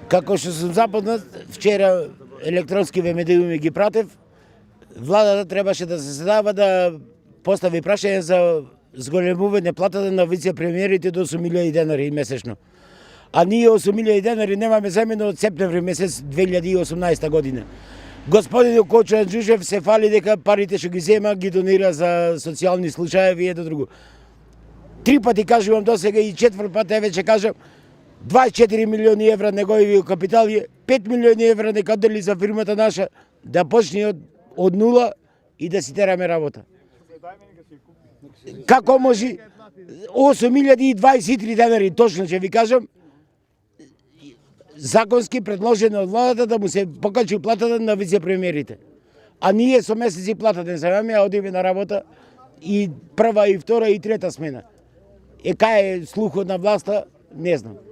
Како што сум запознат, вчера електронски медиуми ги пратев, владата требаше да се седава да постави прашање за зголемување платата на вице-премиерите до 8.000 денари месечно. А ние 8.000 денари немаме земено од септември месец 2018 година. Господин Кочо Анджушев се фали дека парите што ги зема ги донира за социјални случаи и едно друго. 3 пати кажувам досега и 4 пат веќе кажам, 24 милиони евра негови капитал е, 5 милиони евра нека дели за фирмата наша, да почне од нула и да си тераме работа. Како може 8.023 денари, точно ќе ви кажам, законски предложено од владата да му се покачи платата на вице-премиерите. А ние со месеци платата не земаме, а одиме на работа и прва, и втора, и трета смена. Кај е слухот на власта, не знам.